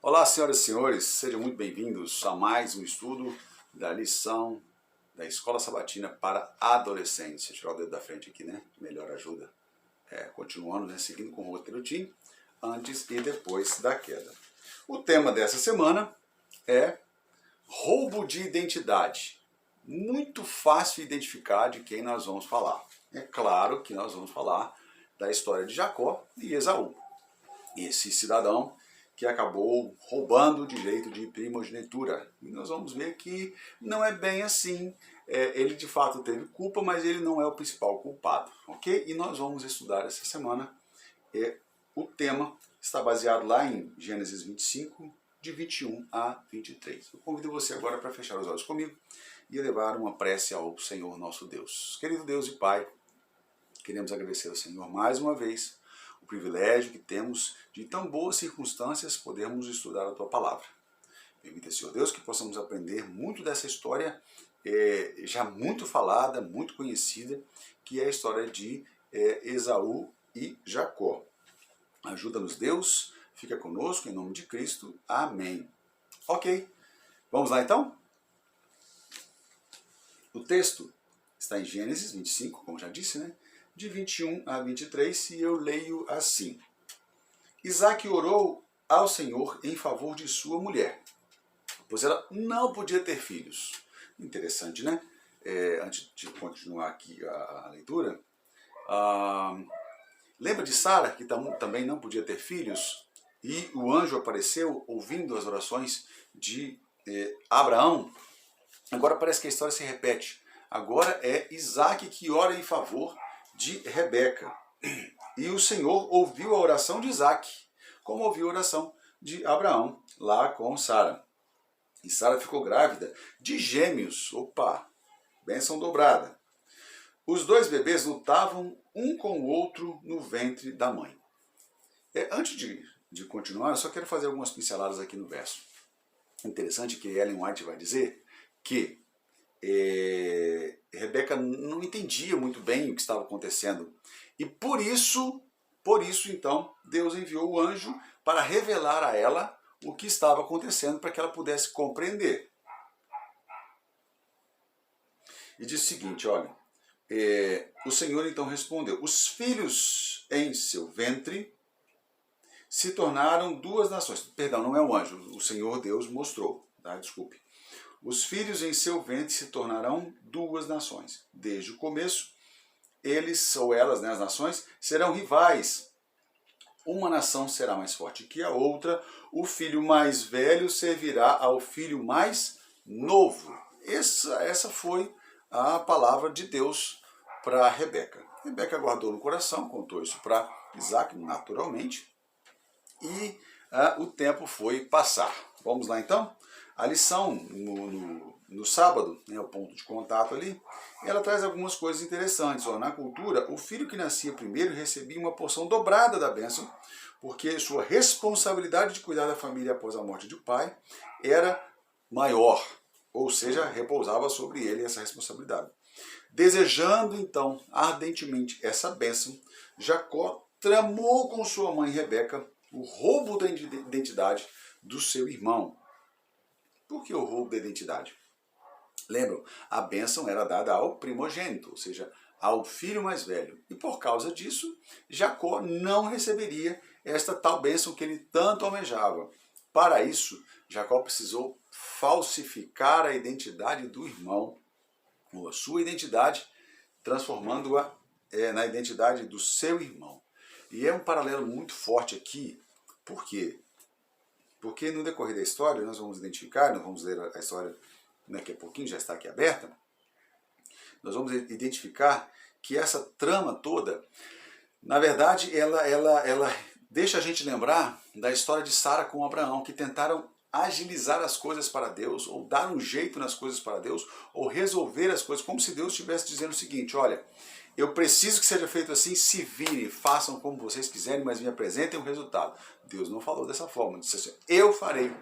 Olá, senhoras e senhores, sejam muito bem-vindos a mais um estudo da lição da Escola Sabatina para Adolescentes. Deixa eu tirar o dedo da frente aqui, né? Melhor ajuda. Continuando, né? Seguindo com o roteiro Tim, antes e depois da queda. O tema dessa semana é roubo de identidade. Muito fácil identificar de quem nós vamos falar. É claro que nós vamos falar da história de Jacó e Esaú. Esse cidadão que acabou roubando o direito de primogenitura. E nós vamos ver que não é bem assim. Ele de fato teve culpa, mas ele não é o principal culpado, ok? E nós vamos estudar essa semana. O tema está baseado lá em Gênesis 25, de 21 a 23. Eu convido você agora para fechar os olhos comigo e levar uma prece ao Senhor nosso Deus. Querido Deus e Pai, queremos agradecer ao Senhor mais uma vez o privilégio que temos de, em tão boas circunstâncias, podermos estudar a Tua Palavra. Permita, Senhor Deus, que possamos aprender muito dessa história já muito falada, muito conhecida, que é a história de Esaú e Jacó. Ajuda-nos, Deus, fica conosco, em nome de Cristo. Amém. Ok, vamos lá então? O texto está em Gênesis 25, como já disse, né? De 21 a 23, e eu leio assim. Isaac orou ao Senhor em favor de sua mulher, pois ela não podia ter filhos. Interessante, né? Antes de continuar aqui a leitura, lembra de Sara, que também não podia ter filhos? E o anjo apareceu ouvindo as orações de Abraão. Agora parece que a história se repete. Agora é Isaac que ora em favor de Rebeca. E o Senhor ouviu a oração de Isaac, como ouviu a oração de Abraão, lá com Sara. E Sara ficou grávida de gêmeos. Opa, bênção dobrada. Os dois bebês lutavam um com o outro no ventre da mãe. Antes de continuar, eu só quero fazer algumas pinceladas aqui no verso. Interessante que Ellen White vai dizer que Rebeca não entendia muito bem o que estava acontecendo. E por isso então, Deus enviou o anjo para revelar a ela o que estava acontecendo para que ela pudesse compreender. E diz o seguinte, olha, o Senhor então respondeu, os filhos em seu ventre se tornaram duas nações. Perdão, não é um anjo, o Senhor Deus mostrou, tá? Desculpe. Os filhos em seu ventre se tornarão duas nações. Desde o começo, eles ou elas, né, as nações, serão rivais. Uma nação será mais forte que a outra, o filho mais velho servirá ao filho mais novo. Essa foi a palavra de Deus para Rebeca. Rebeca guardou no coração, contou isso para Isaac, naturalmente, e o tempo foi passar. Vamos lá então? A lição no sábado, né, o ponto de contato ali, ela traz algumas coisas interessantes. Na cultura, o filho que nascia primeiro recebia uma porção dobrada da bênção, porque sua responsabilidade de cuidar da família após a morte do pai era maior, ou seja, repousava sobre ele essa responsabilidade. Desejando então ardentemente essa bênção, Jacó tramou com sua mãe Rebeca o roubo da identidade do seu irmão. Por que o roubo da identidade? Lembram? A bênção era dada ao primogênito, ou seja, ao filho mais velho. E por causa disso, Jacó não receberia esta tal bênção que ele tanto almejava. Para isso, Jacó precisou falsificar a identidade do irmão, ou a sua identidade, transformando-a na identidade do seu irmão. E é um paralelo muito forte aqui, por quê? Porque no decorrer da história, nós vamos identificar, nós vamos ler a história daqui a pouquinho, já está aqui aberta, nós vamos identificar que essa trama toda, na verdade, ela deixa a gente lembrar da história de Sara com Abraão, que tentaram agilizar as coisas para Deus, ou dar um jeito nas coisas para Deus, ou resolver as coisas, como se Deus estivesse dizendo o seguinte, olha, eu preciso que seja feito assim, se virem, façam como vocês quiserem, mas me apresentem o resultado. Deus não falou dessa forma, disse assim, eu farei,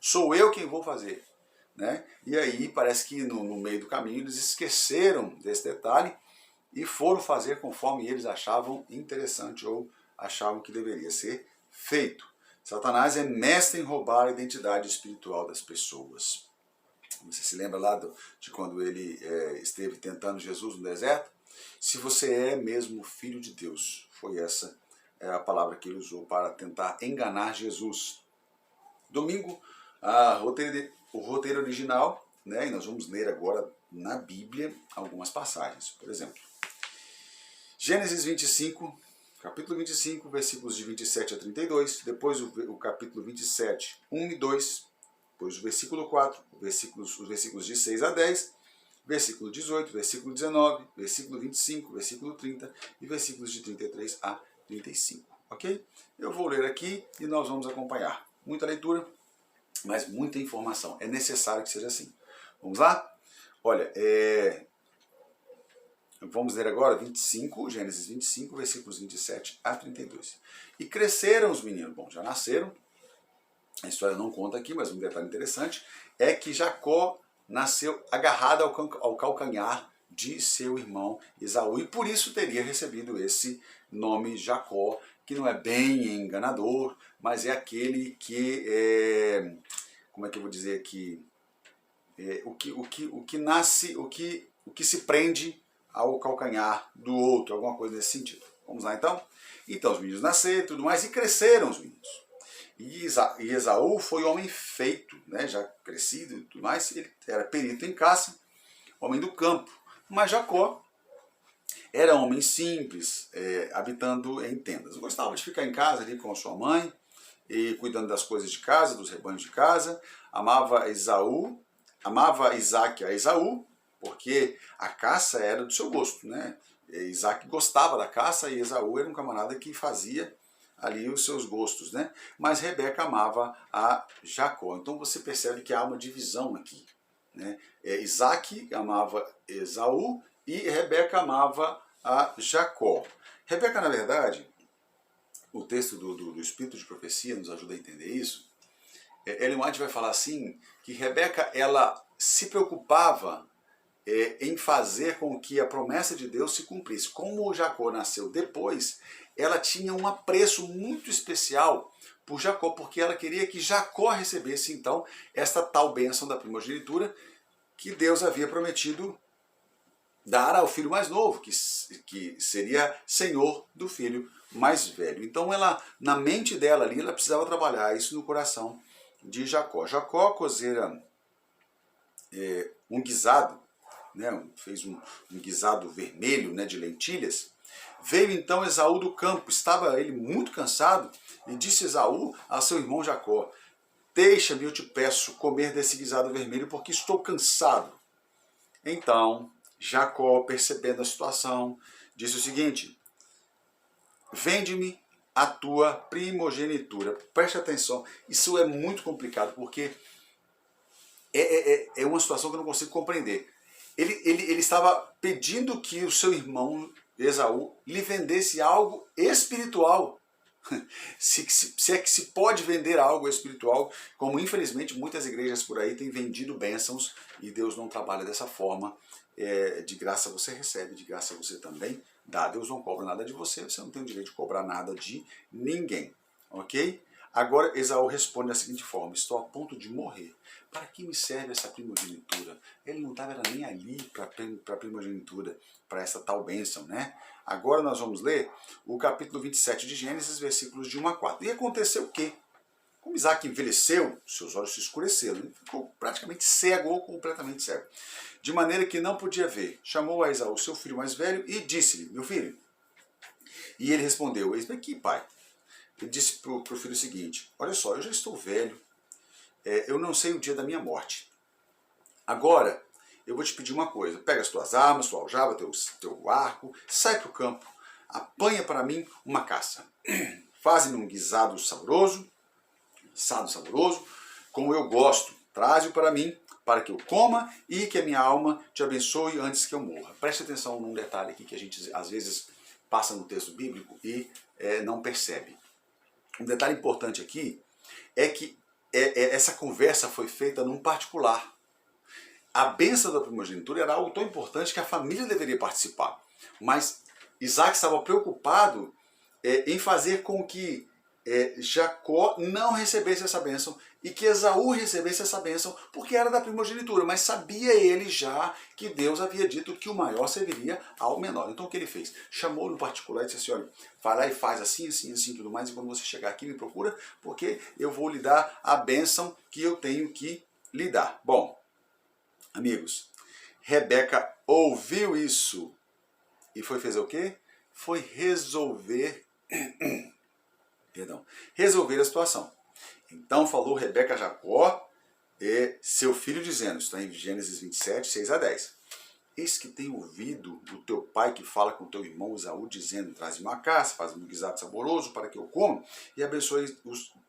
sou eu quem vou fazer. Né? E aí parece que no meio do caminho eles esqueceram desse detalhe e foram fazer conforme eles achavam interessante ou achavam que deveria ser feito. Satanás é mestre em roubar a identidade espiritual das pessoas. Você se lembra lá de quando ele esteve tentando Jesus no deserto? Se você é mesmo filho de Deus, foi essa a palavra que ele usou para tentar enganar Jesus. Domingo, o roteiro original, né, e nós vamos ler agora na Bíblia algumas passagens. Por exemplo, Gênesis 25, capítulo 25, versículos de 27 a 32, depois o capítulo 27, 1 e 2, depois o versículo 4, os versículos de 6 a 10, versículo 18, versículo 19, versículo 25, versículo 30 e versículos de 33 a 35, ok? Eu vou ler aqui e nós vamos acompanhar. Muita leitura, mas muita informação. É necessário que seja assim. Vamos lá? Olha, vamos ler agora Gênesis 25, versículos 27 a 32. E cresceram os meninos. Bom, já nasceram. A história não conta aqui, mas um detalhe interessante é que Jacó nasceu agarrado ao calcanhar de seu irmão Esaú, e por isso teria recebido esse nome Jacó, que não é bem enganador, mas é aquele que como é que eu vou dizer aqui? O que nasce, o que se prende ao calcanhar do outro, alguma coisa nesse sentido. Vamos lá então? Então os meninos nasceram e tudo mais, e cresceram os meninos. E Esaú foi homem feito, né, já crescido e tudo mais, ele era perito em caça, homem do campo. Mas Jacó era homem simples, habitando em tendas. Gostava de ficar em casa ali com a sua mãe, e cuidando das coisas de casa, dos rebanhos de casa. Amava Isaac a Esaú, porque a caça era do seu gosto, né? Isaac gostava da caça e Esaú era um camarada que fazia ali os seus gostos, né? Mas Rebeca amava a Jacó. Então você percebe que há uma divisão aqui, né? Isaac amava Esaú e Rebeca amava a Jacó. Rebeca, na verdade, o texto do Espírito de Profecia nos ajuda a entender isso. Ellen White vai falar assim, que Rebeca, ela se preocupava em fazer com que a promessa de Deus se cumprisse. Como Jacó nasceu depois, ela tinha um apreço muito especial por Jacó, porque ela queria que Jacó recebesse então esta tal bênção da primogenitura que Deus havia prometido dar ao filho mais novo, que seria senhor do filho mais velho. Então ela, na mente dela ali, ela precisava trabalhar isso no coração de Jacó. Jacó cozera um guisado, né, fez um guisado vermelho, né, de lentilhas. Veio então Esaú do campo, estava ele muito cansado, e disse Esaú a seu irmão Jacó: deixa-me, eu te peço, comer desse guisado vermelho, porque estou cansado. Então Jacó, percebendo a situação, disse o seguinte: vende-me a tua primogenitura. Preste atenção, isso é muito complicado, porque é uma situação que eu não consigo compreender. Ele estava pedindo que o seu irmão Esaú lhe vendesse algo espiritual. Se é que se pode vender algo espiritual, como infelizmente muitas igrejas por aí têm vendido bênçãos, e Deus não trabalha dessa forma. De graça você recebe, de graça você também dá. Deus não cobra nada de você, você não tem o direito de cobrar nada de ninguém, ok? Agora Esaú responde da seguinte forma: estou a ponto de morrer. Para que me serve essa primogenitura? Ele não estava nem ali para a primogenitura, para essa tal bênção, né? Agora nós vamos ler o capítulo 27 de Gênesis, versículos de 1 a 4. E aconteceu o quê? Como Isaac envelheceu, seus olhos se escureceram, ele ficou praticamente cego ou completamente cego, de maneira que não podia ver. Chamou a Esaú, seu filho mais velho, e disse-lhe: meu filho. E ele respondeu: eis-me aqui, pai. Ele disse para o filho o seguinte: olha só, eu já estou velho, eu não sei o dia da minha morte. Agora, eu vou te pedir uma coisa: pega as tuas armas, tua aljava, teu arco, sai para o campo, apanha para mim uma caça. Faz-me um guisado saboroso, como eu gosto. Traze-o para mim, para que eu coma e que a minha alma te abençoe antes que eu morra. Preste atenção num detalhe aqui que a gente às vezes passa no texto bíblico e não percebe. Um detalhe importante aqui é que essa conversa foi feita num particular. A bênção da primogenitura era algo tão importante que a família deveria participar. Mas Isaac estava preocupado em fazer com que Jacó não recebesse essa bênção e que Esaú recebesse essa bênção, porque era da primogenitura, mas sabia ele já que Deus havia dito que o maior serviria ao menor. Então o que ele fez? Chamou no particular e disse assim, olha, vai lá e faz assim, assim, assim, tudo mais, e quando você chegar aqui me procura, porque eu vou lhe dar a bênção que eu tenho que lhe dar. Bom, amigos, Rebeca ouviu isso e foi fazer o quê? Foi resolver a situação. Então falou Rebeca a Jacó, seu filho, dizendo, está em Gênesis 27, 6 a 10. Eis que tenho ouvido o teu pai que fala com teu irmão Esaú, dizendo, traze-me uma caça, faz-me um guisado saboroso para que eu coma, e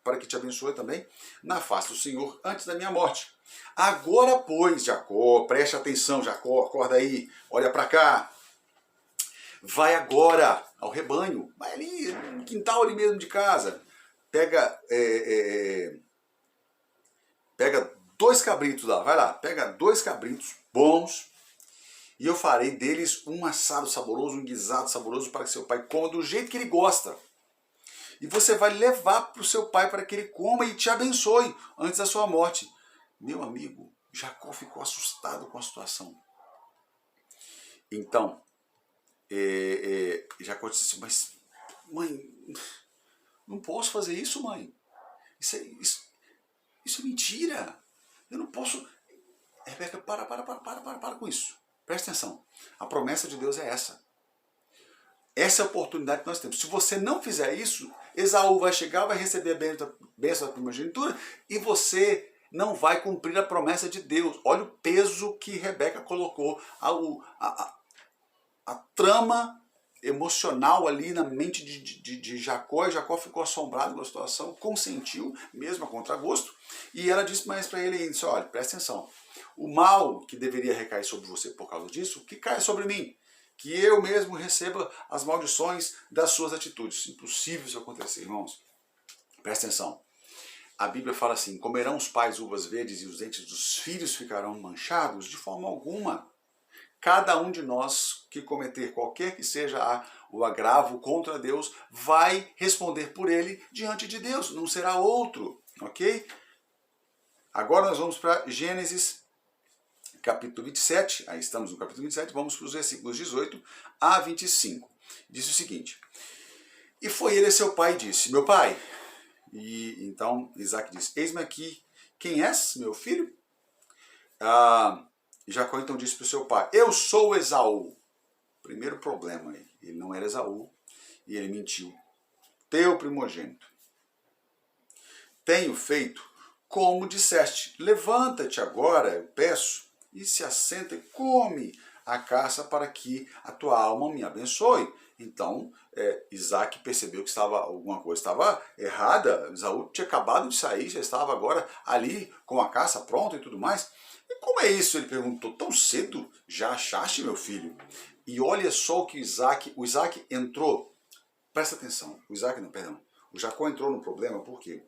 para que te abençoe também na face do Senhor antes da minha morte. Agora, pois, Jacó, preste atenção, Jacó, acorda aí, olha para cá. Vai agora ao rebanho, vai ali no quintal ali mesmo de casa, pega 2 cabritos lá, vai lá, pega 2 cabritos bons e eu farei deles um assado saboroso, um guisado saboroso para que seu pai coma do jeito que ele gosta. E você vai levar para o seu pai para que ele coma e te abençoe antes da sua morte. Meu amigo, Jacó ficou assustado com a situação. Então, Jacó disse assim, mas mãe, não posso fazer isso, mãe. Isso é mentira. Eu não posso. Rebeca, para com isso. Presta atenção. A promessa de Deus é essa. Essa é a oportunidade que nós temos. Se você não fizer isso, Esaú vai chegar, vai receber a bênção da primogenitura e você não vai cumprir a promessa de Deus. Olha o peso que Rebeca colocou, a trama emocional ali na mente de Jacó, e Jacó ficou assombrado com a situação, consentiu, mesmo a contragosto, e ela disse mais para ele, disse, olha, presta atenção, o mal que deveria recair sobre você por causa disso, que caia sobre mim, que eu mesmo receba as maldições das suas atitudes. Impossível isso acontecer, irmãos. Presta atenção. A Bíblia fala assim, comerão os pais uvas verdes e os dentes dos filhos ficarão manchados? De forma alguma. Cada um de nós que cometer qualquer que seja o agravo contra Deus, vai responder por ele diante de Deus, não será outro, ok? Agora nós vamos para Gênesis capítulo 27, aí estamos no capítulo 27, vamos para os versículos 18 a 25. Diz o seguinte, e foi ele seu pai e disse, meu pai, e então Isaac disse, eis-me aqui, quem és, meu filho? Jacó então disse para o seu pai, eu sou Esaú. Primeiro problema, ele não era Esaú e ele mentiu. Teu primogênito. Tenho feito como disseste, levanta-te agora, eu peço, e se assenta e come a caça para que a tua alma me abençoe. Então, Isaac percebeu que alguma coisa estava errada, Esaú tinha acabado de sair, já estava agora ali com a caça pronta e tudo mais. E como é isso? Ele perguntou, tão cedo já achaste, meu filho? E olha só o que o Isaac entrou, presta atenção, o Jacó entrou no problema, por quê?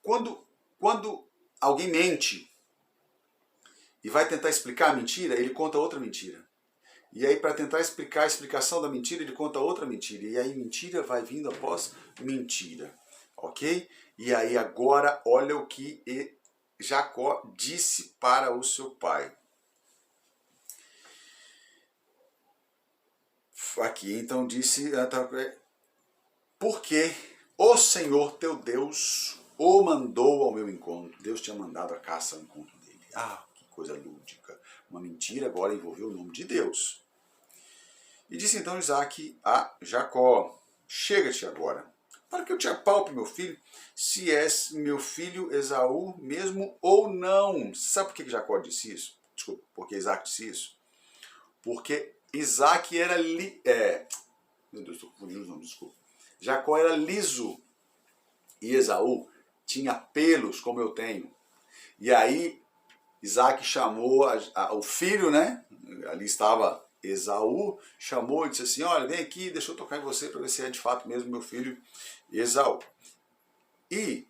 Quando alguém mente e vai tentar explicar a mentira, ele conta outra mentira. E aí, para tentar explicar a explicação da mentira, ele conta outra mentira. E aí, mentira vai vindo após mentira. Ok? E aí, agora, olha o que Jacó disse para o seu pai. Aqui, então, disse, porque o Senhor teu Deus o mandou ao meu encontro. Deus tinha mandado a caça ao encontro dele. Que coisa lúdica. Uma mentira agora envolveu o nome de Deus. E disse então Isaac a Jacó, chega-te agora, para que eu te apalpe, meu filho, se és meu filho Esaú mesmo ou não. Sabe por que Jacó disse isso? Desculpa, porque Isaac disse isso? Porque Isaac era meu Deus, estou confundindo os nomes, desculpa. Jacó era liso e Esaú tinha pelos, como eu tenho. E aí Isaac chamou o filho, né? Ali estava Esaú, chamou e disse assim, olha, vem aqui, deixa eu tocar em você para ver se é de fato mesmo meu filho Esaú. E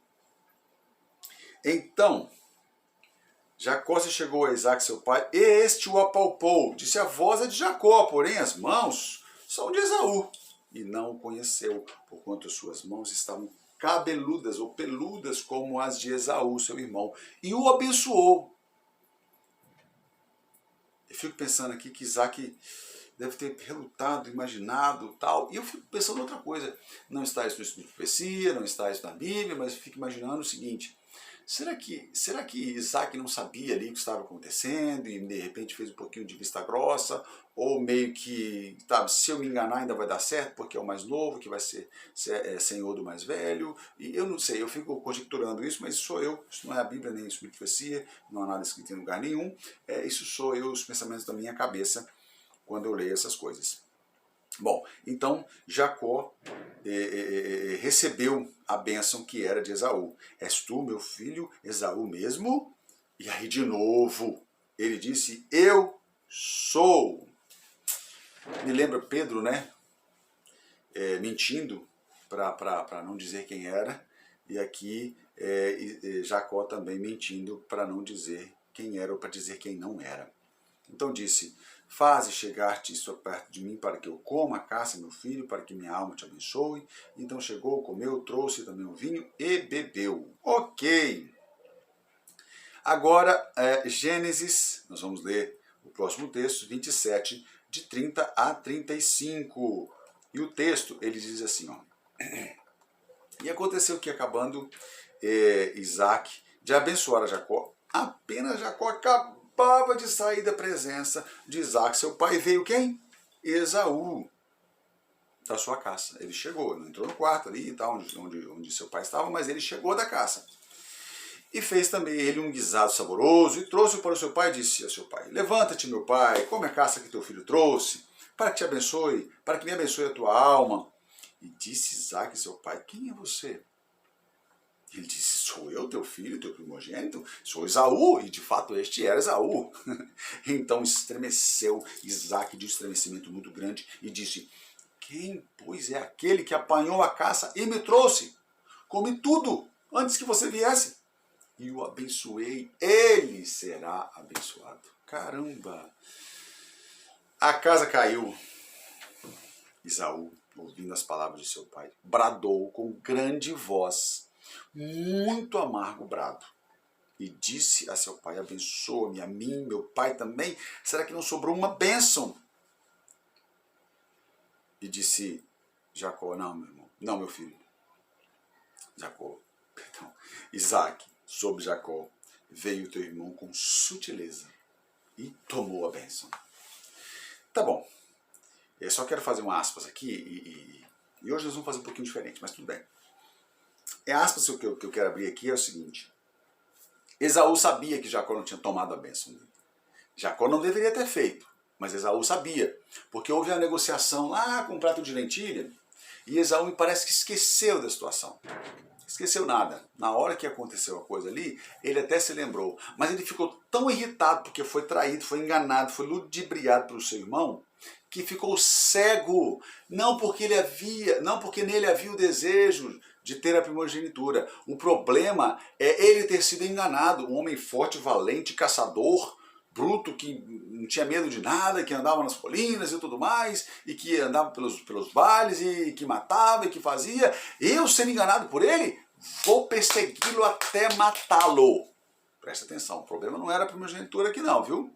então Jacó se chegou a Isaac, seu pai, e este o apalpou. Disse, a voz é de Jacó, porém as mãos são de Esaú. E não o conheceu, porquanto suas mãos estavam cabeludas ou peludas como as de Esaú, seu irmão, e o abençoou. Eu fico pensando aqui que Isaac deve ter relutado, imaginado, tal, e eu fico pensando outra coisa. Não está isso no Espírito de Profecia, não está isso na Bíblia, mas eu fico imaginando o seguinte: será que Isaac não sabia ali o que estava acontecendo e de repente fez um pouquinho de vista grossa? Ou meio que, sabe, se eu me enganar ainda vai dar certo, porque é o mais novo que vai ser senhor do mais velho? E eu não sei, eu fico conjecturando isso, mas isso sou eu, isso não é a Bíblia nem isso é profecia, não há nada escrito em lugar nenhum, isso sou eu, os pensamentos da minha cabeça quando eu leio essas coisas. Bom, então Jacó recebeu a bênção que era de Esaú. És tu, meu filho, Esaú mesmo? E aí de novo ele disse, eu sou. Me lembra Pedro, né? Mentindo para não dizer quem era. E aqui Jacó também mentindo para não dizer quem era ou para dizer quem não era. Então disse, faze chegar-te isso perto de mim para que eu coma a caça, meu filho, para que minha alma te abençoe. Então chegou, comeu, trouxe também o vinho e bebeu. Ok. Agora, Gênesis, nós vamos ler o próximo texto, 27, de 30 a 35. E o texto, ele diz assim, ó. E aconteceu que acabando Isaac de abençoar a Jacó, apenas Jacó acabava de sair da presença de Isaac, seu pai, veio quem? Esaú, da sua caça. Ele chegou, não entrou no quarto ali e tal, onde seu pai estava, mas ele chegou da caça. E fez também ele um guisado saboroso, e trouxe-o para o seu pai, e disse a seu pai, levanta-te, meu pai, come a caça que teu filho trouxe, para que te abençoe, para que me abençoe a tua alma. E disse Isaac, seu pai, quem é você? Ele disse, sou eu, teu filho, teu primogênito, sou Esaú, e de fato este era Esaú. Então estremeceu Isaac de um estremecimento muito grande e disse, quem, pois, é aquele que apanhou a caça e me trouxe? Comi tudo antes que você viesse. E o abençoei, ele será abençoado. Caramba! A casa caiu. Esaú, ouvindo as palavras de seu pai, bradou com grande voz, muito amargo brado, e disse a seu pai, abençoa-me a mim, meu pai também, será que não sobrou uma bênção? E disse Jacó, não, meu irmão, não, meu filho. Isaac, sobre Jacó, veio teu irmão com sutileza e tomou a bênção. Tá bom, eu só quero fazer um aspas aqui, e hoje nós vamos fazer um pouquinho diferente, mas tudo bem. Aspas que eu quero abrir aqui é o seguinte, Esaú sabia que Jacó não tinha tomado a bênção dele. Jacó não deveria ter feito, mas Esaú sabia, porque houve a negociação lá com um prato de lentilha, e Esaú me parece que esqueceu da situação. Esqueceu nada. Na hora que aconteceu a coisa ali, ele até se lembrou. Mas ele ficou tão irritado porque foi traído, foi enganado, foi ludibriado pelo seu irmão, que ficou cego. Não porque nele havia o desejo de ter a primogenitura. O problema é ele ter sido enganado. Um homem forte, valente, caçador, bruto, que não tinha medo de nada, que andava nas colinas e tudo mais, e que andava pelos vales, e que matava, e que fazia. Eu, sendo enganado por ele, vou persegui-lo até matá-lo. Presta atenção, o problema não era a primogenitura aqui não, viu?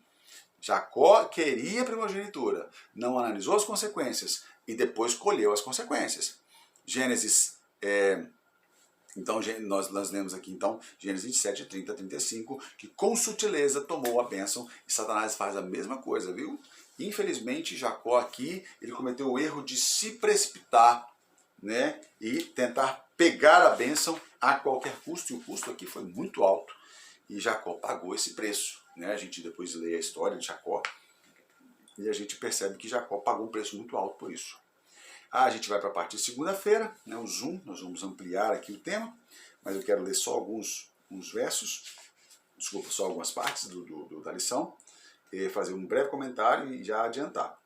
Jacó queria a primogenitura, não analisou as consequências, e depois colheu as consequências. Gênesis... Então, nós lemos aqui, então, Gênesis 27, 30 a 35, que com sutileza tomou a bênção, e Satanás faz a mesma coisa, viu? Infelizmente, Jacó aqui, ele cometeu o erro de se precipitar, né? E tentar pegar a bênção a qualquer custo, e o custo aqui foi muito alto, e Jacó pagou esse preço, né? A gente depois lê a história de Jacó, e a gente percebe que Jacó pagou um preço muito alto por isso. A gente vai para a parte de segunda-feira, né, o Zoom, nós vamos ampliar aqui o tema, mas eu quero ler só alguns versos, desculpa, só algumas partes da lição, fazer um breve comentário e já adiantar.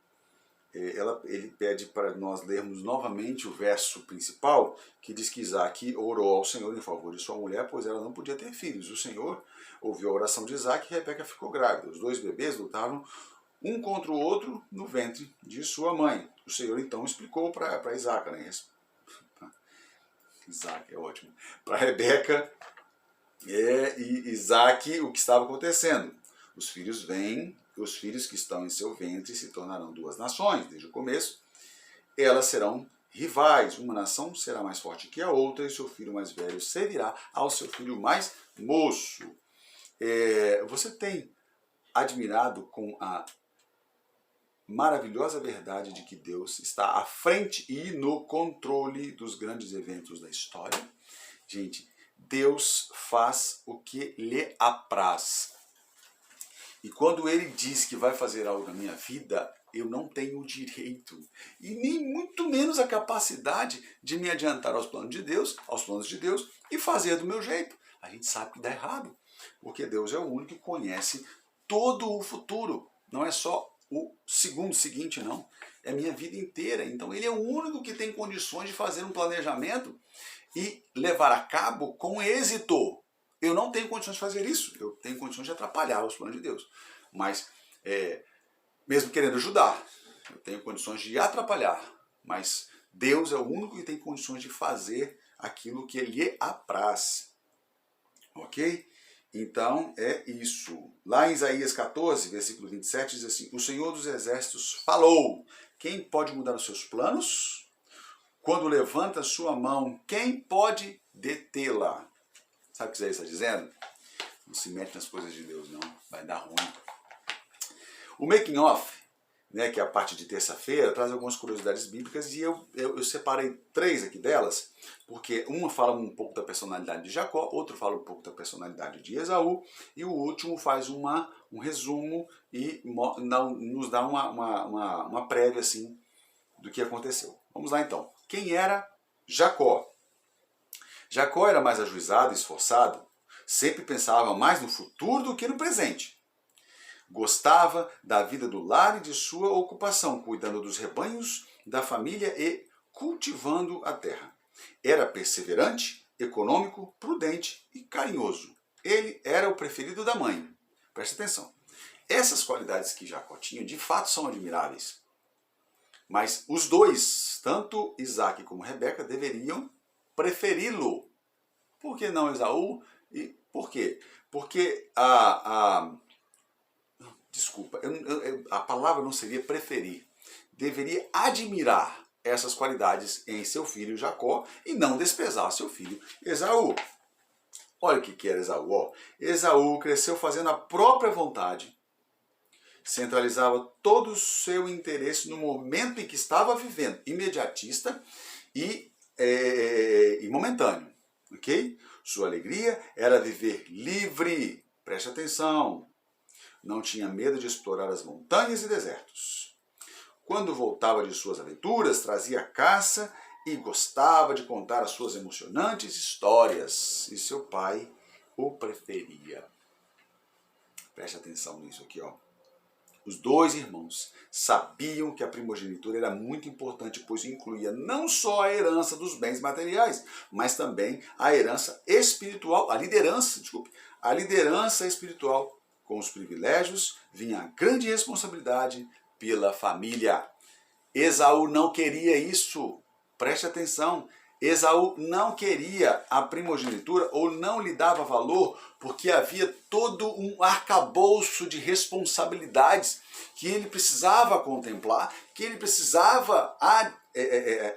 Ele pede para nós lermos novamente o verso principal, que diz que Isaac orou ao Senhor em favor de sua mulher, pois ela não podia ter filhos. O Senhor ouviu a oração de Isaac e Rebeca ficou grávida. Os dois bebês lutavam um contra o outro no ventre de sua mãe. O Senhor então explicou para Isaac, né? Isaac é ótimo. Para Rebeca e Isaac, o que estava acontecendo? Os filhos vêm, os filhos que estão em seu ventre se tornarão duas nações, desde o começo. Elas serão rivais, uma nação será mais forte que a outra e seu filho mais velho servirá ao seu filho mais moço. Você tem admirado com a maravilhosa verdade de que Deus está à frente e no controle dos grandes eventos da história? Gente, Deus faz o que lhe apraz. E quando Ele diz que vai fazer algo na minha vida, eu não tenho o direito e nem muito menos a capacidade de me adiantar aos planos de Deus e fazer do meu jeito. A gente sabe que dá errado, porque Deus é o único que conhece todo o futuro. Não é só o segundo seguinte, não. É a minha vida inteira. Então Ele é o único que tem condições de fazer um planejamento e levar a cabo com êxito. Eu não tenho condições de fazer isso. Eu tenho condições de atrapalhar os planos de Deus. Mas, mesmo querendo ajudar, eu tenho condições de atrapalhar. Mas Deus é o único que tem condições de fazer aquilo que lhe apraz. Ok? Então, é isso. Lá em Isaías 14, versículo 27, diz assim: o Senhor dos Exércitos falou. Quem pode mudar os seus planos? Quando levanta sua mão, quem pode detê-la? Sabe o que Isaías está dizendo? Não se mete nas coisas de Deus, não. Vai dar ruim. O making off, né, que é a parte de terça-feira, traz algumas curiosidades bíblicas e eu separei 3 aqui delas, porque uma fala um pouco da personalidade de Jacó, outro fala um pouco da personalidade de Esaú, e o último faz um resumo e nos dá uma prévia assim, do que aconteceu. Vamos lá então. Quem era Jacó? Jacó era mais ajuizado e esforçado, sempre pensava mais no futuro do que no presente. Gostava da vida do lar e de sua ocupação, cuidando dos rebanhos, da família e cultivando a terra. Era perseverante, econômico, prudente e carinhoso. Ele era o preferido da mãe. Preste atenção. Essas qualidades que Jacó tinha, de fato, são admiráveis. Mas os dois, tanto Isaac como Rebeca, deveriam preferi-lo. Por que não Esaú? E por quê? Porque desculpa, a palavra não seria preferir. Deveria admirar essas qualidades em seu filho Jacó e não desprezar seu filho Esaú. Olha o que era Esaú. Ó. Esaú cresceu fazendo a própria vontade, centralizava todo o seu interesse no momento em que estava vivendo, imediatista e momentâneo. Ok? Sua alegria era viver livre. Preste atenção. Não tinha medo de explorar as montanhas e desertos. Quando voltava de suas aventuras, trazia caça e gostava de contar as suas emocionantes histórias. E seu pai o preferia. Preste atenção nisso aqui, ó. Os 2 irmãos sabiam que a primogenitura era muito importante, pois incluía não só a herança dos bens materiais, mas também a herança espiritual, a liderança espiritual. Com os privilégios vinha a grande responsabilidade pela família. Esaú não queria isso. Preste atenção. Esaú não queria a primogenitura ou não lhe dava valor porque havia todo um arcabouço de responsabilidades que ele precisava contemplar, que ele precisava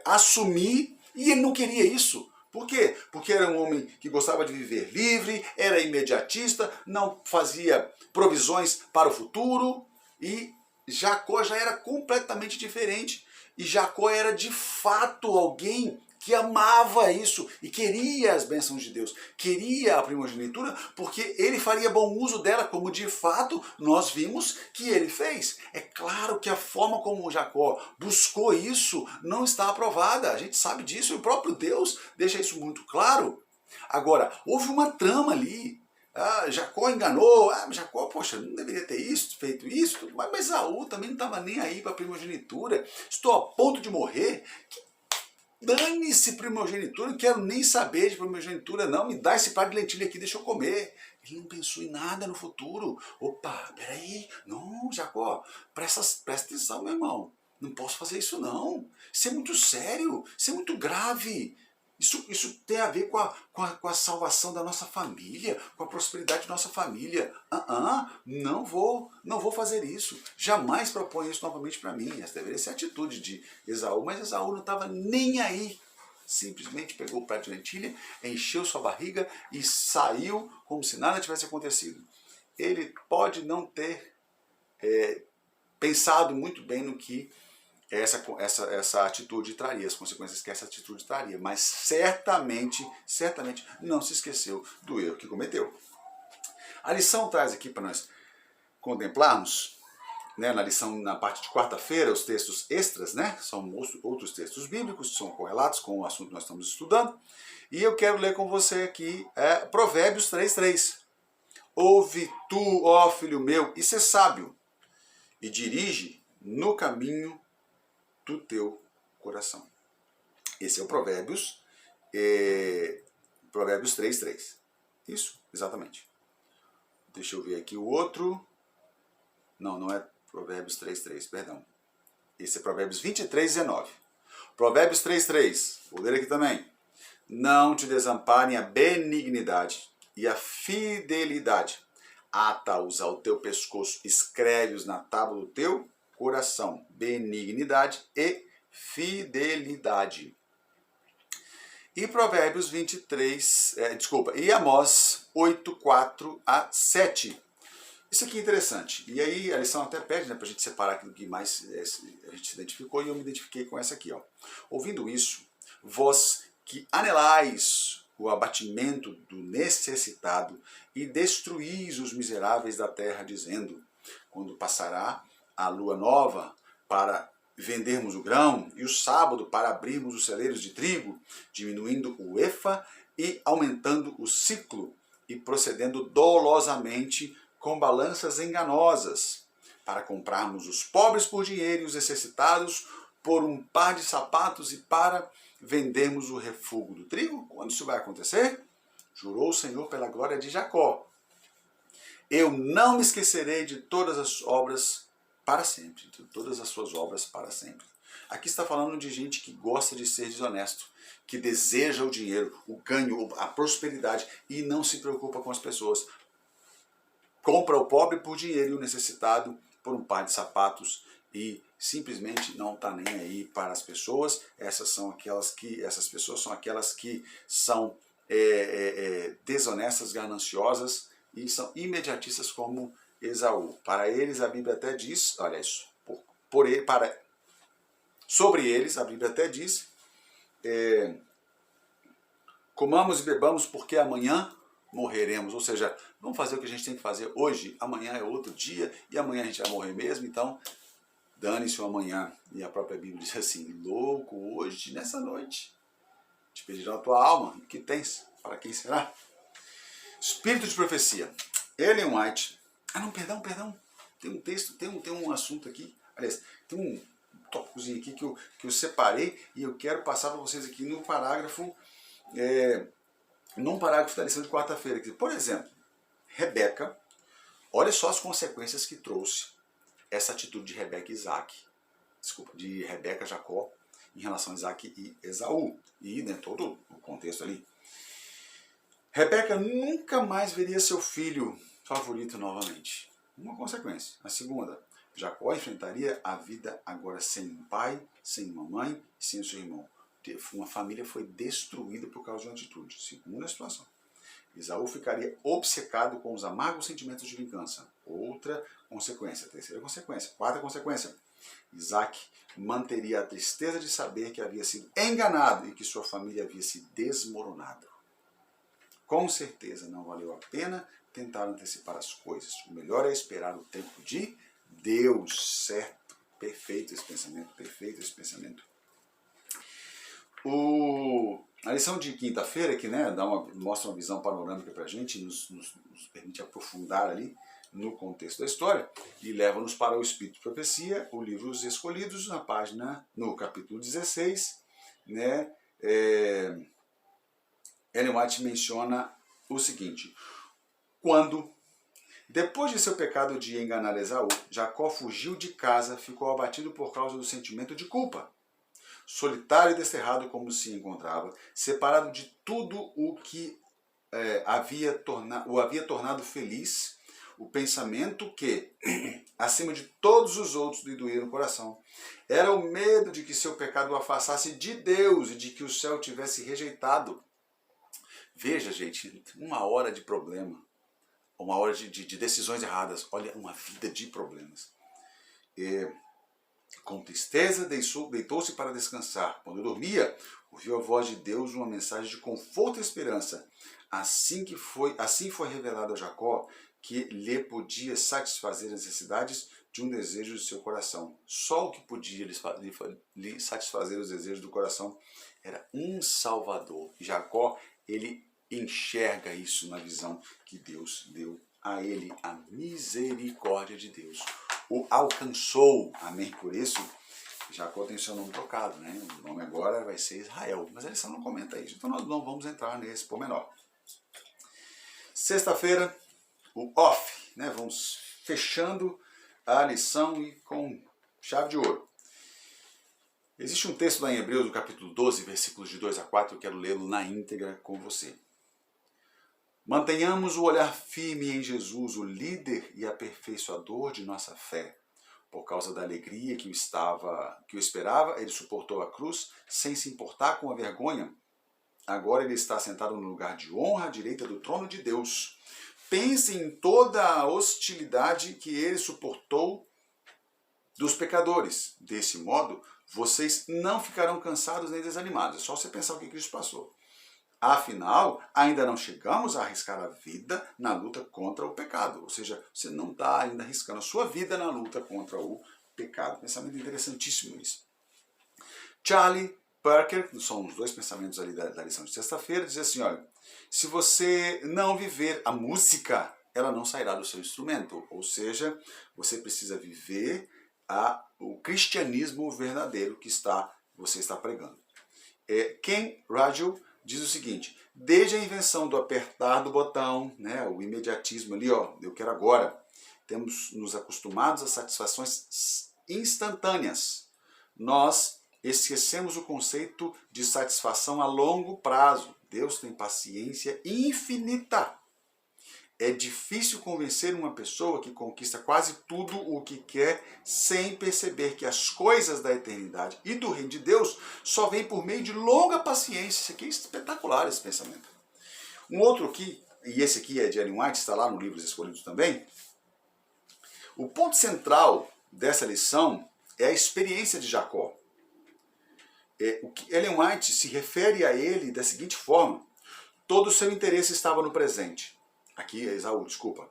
assumir, e ele não queria isso. Por quê? Porque era um homem que gostava de viver livre, era imediatista, não fazia provisões para o futuro, e Jacó já era completamente diferente. E Jacó era de fato alguém que amava isso e queria as bênçãos de Deus, queria a primogenitura, porque ele faria bom uso dela, como de fato nós vimos que ele fez. É claro que a forma como Jacó buscou isso não está aprovada, a gente sabe disso, e o próprio Deus deixa isso muito claro. Agora, houve uma trama ali. Jacó enganou, Jacó, poxa, não deveria ter feito isso, mas Esaú também não estava nem aí para a primogenitura, estou a ponto de morrer. Dane-se primogenitura, não quero nem saber de primogenitura não, me dá esse prato de lentilha aqui, deixa eu comer. Ele não pensou em nada no futuro. Opa, peraí, não, Jacó, presta atenção, meu irmão, não posso fazer isso não, isso é muito sério, isso é muito grave. Isso tem a ver com a salvação da nossa família, com a prosperidade da nossa família. Não vou fazer isso. Jamais proponho isso novamente para mim. Essa deveria ser a atitude de Esaú, mas Esaú não estava nem aí. Simplesmente pegou o prato de lentilha, encheu sua barriga e saiu como se nada tivesse acontecido. Ele pode não ter pensado muito bem no que essa atitude traria, as consequências que essa atitude traria, mas certamente não se esqueceu do erro que cometeu. A lição traz aqui para nós contemplarmos, né, na lição, na parte de quarta-feira, os textos extras, né, são outros textos bíblicos que são correlatos com o assunto que nós estamos estudando, e eu quero ler com você aqui Provérbios 3:3. Ouve tu, ó filho meu, e ser sábio, e dirige no caminho do teu coração. Esse é o Provérbios 3:3. Isso, exatamente. Deixa eu ver aqui o outro. Não é Provérbios 3:3, perdão. Esse é Provérbios 23:19. Provérbios 3:3, vou ler aqui também. Não te desamparem a benignidade e a fidelidade. Ata-os ao teu pescoço, escreve-os na tábua do teu coração. Benignidade e fidelidade. E Provérbios 23, e Amós 8:4-7. Isso aqui é interessante. E aí a lição até pede, né, para a gente separar aquilo que mais a gente se identificou, e eu me identifiquei com essa aqui. Ó. Ouvindo isso, vós que anelais o abatimento do necessitado e destruís os miseráveis da terra, dizendo, quando passará a lua nova para vendermos o grão e o sábado para abrirmos os celeiros de trigo, diminuindo o efa e aumentando o ciclo e procedendo dolosamente com balanças enganosas, para comprarmos os pobres por dinheiro e os necessitados por um par de sapatos e para vendermos o refúgio do trigo? Quando isso vai acontecer? Jurou o Senhor pela glória de Jacó. Eu não me esquecerei de todas as obras para sempre, de todas as suas obras para sempre. Aqui está falando de gente que gosta de ser desonesto, que deseja o dinheiro, o ganho, a prosperidade e não se preocupa com as pessoas. Compra o pobre por dinheiro e o necessitado por um par de sapatos e simplesmente não está nem aí para as pessoas. Essas pessoas são aquelas que são desonestas, gananciosas e são imediatistas como Esaú. Para eles a Bíblia até diz, olha isso, sobre eles a Bíblia até diz, comamos e bebamos porque amanhã morreremos, ou seja, vamos fazer o que a gente tem que fazer hoje, amanhã é outro dia e amanhã a gente vai morrer mesmo, então dane-se o amanhã. E a própria Bíblia diz assim, louco, hoje, nessa noite, te pedirão a tua alma, o que tens? Para quem será? Espírito de profecia. Ellen White, perdão, tem um texto, tem um assunto aqui, aliás, tem um tópicozinho aqui que eu separei e eu quero passar para vocês aqui no parágrafo, da lição de quarta-feira. Por exemplo, Rebeca, olha só as consequências que trouxe essa atitude de Rebeca e Isaac, de Rebeca e Jacó em relação a Isaac e Esaú, e todo o contexto ali. Rebeca nunca mais veria seu filho favorito novamente. Uma consequência. A segunda, Jacó enfrentaria a vida agora sem um pai, sem uma mãe e sem o seu irmão. Uma família foi destruída por causa de uma atitude. Segunda situação. Esaú ficaria obcecado com os amargos sentimentos de vingança. Outra consequência. Terceira consequência. Quarta consequência. Isaac manteria a tristeza de saber que havia sido enganado e que sua família havia se desmoronado. Com certeza não valeu a pena tentar antecipar as coisas. O melhor é esperar o tempo de Deus, certo? Perfeito esse pensamento, perfeito esse pensamento. A lição de quinta-feira, que mostra uma visão panorâmica para a gente, nos permite aprofundar ali no contexto da história, e leva-nos para o Espírito de Profecia, o livro Os Escolhidos, no capítulo 16, né? Ellen White menciona o seguinte: quando, depois de seu pecado de enganar Esaú, Jacó fugiu de casa, ficou abatido por causa do sentimento de culpa. solitário e desterrado como se encontrava, separado de tudo o que o havia tornado feliz, o pensamento que, acima de todos os outros, lhe doía no coração, era o medo de que seu pecado o afastasse de Deus e de que o céu tivesse rejeitado. Veja, gente, uma hora de problema, uma hora de decisões erradas, olha, uma vida de problemas. Com tristeza deitou-se para descansar. Quando dormia, ouviu a voz de Deus, uma mensagem de conforto e esperança. Assim foi revelado a Jacó que lhe podia satisfazer as necessidades de um desejo de seu coração. Só o que podia lhe satisfazer os desejos do coração era um Salvador. Jacó, ele enxerga isso na visão que Deus deu a ele. A misericórdia de Deus o alcançou. Amém? Por isso, Jacó tem seu nome trocado, né? O nome agora vai ser Israel. Mas ele só não comenta isso. Então nós não vamos entrar nesse pormenor. Sexta-feira, o off, né? Vamos fechando a lição e com chave de ouro. Existe um texto lá em Hebreus, no capítulo 12, versículos de 2 a 4, eu quero lê-lo na íntegra com você. Mantenhamos o olhar firme em Jesus, o líder e aperfeiçoador de nossa fé. Por causa da alegria que o esperava, ele suportou a cruz sem se importar com a vergonha. Agora ele está sentado no lugar de honra à direita do trono de Deus. Pense em toda a hostilidade que ele suportou dos pecadores. Desse modo, vocês não ficarão cansados nem desanimados. É só você pensar o que Cristo passou. Afinal, ainda não chegamos a arriscar a vida na luta contra o pecado. Ou seja, você não está ainda arriscando a sua vida na luta contra o pecado. Pensamento interessantíssimo isso. Charlie Parker, são os dois pensamentos ali da lição de sexta-feira, diz assim, olha, se você não viver a música, ela não sairá do seu instrumento. Ou seja, você precisa viver o cristianismo verdadeiro que você está pregando. Ken Ragel diz o seguinte, desde a invenção do apertar do botão, né, o imediatismo ali, ó, eu quero agora, temos nos acostumados a satisfações instantâneas. Nós esquecemos o conceito de satisfação a longo prazo. Deus tem paciência infinita. É difícil convencer uma pessoa que conquista quase tudo o que quer sem perceber que as coisas da eternidade e do reino de Deus só vêm por meio de longa paciência. Isso aqui é espetacular, esse pensamento. Um outro aqui, e esse aqui é de Ellen White, está lá no Livros Escolhidos também. O ponto central dessa lição é a experiência de Jacó. O que Ellen White se refere a ele da seguinte forma, todo o seu interesse estava no presente. Aqui é Esaú, desculpa.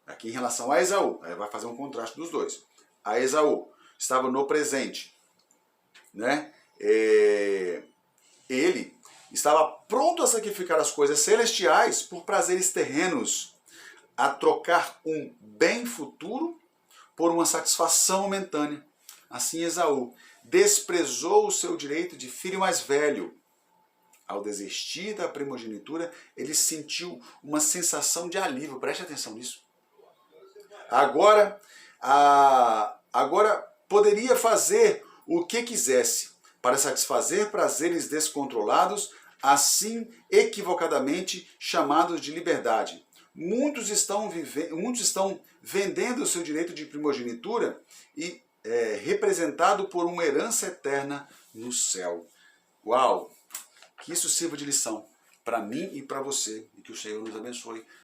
Aqui em relação a Esaú, aí vai fazer um contraste dos dois. A Esaú estava no presente, né? Ele estava pronto a sacrificar as coisas celestiais por prazeres terrenos, a trocar um bem futuro por uma satisfação momentânea. Assim Esaú desprezou o seu direito de filho mais velho. Ao desistir da primogenitura, ele sentiu uma sensação de alívio. Preste atenção nisso. Agora poderia fazer o que quisesse para satisfazer prazeres descontrolados, assim equivocadamente chamados de liberdade. Muitos estão vendendo o seu direito de primogenitura e representado por uma herança eterna no céu. Uau! Que isso sirva de lição para mim e para você, e que o Senhor nos abençoe.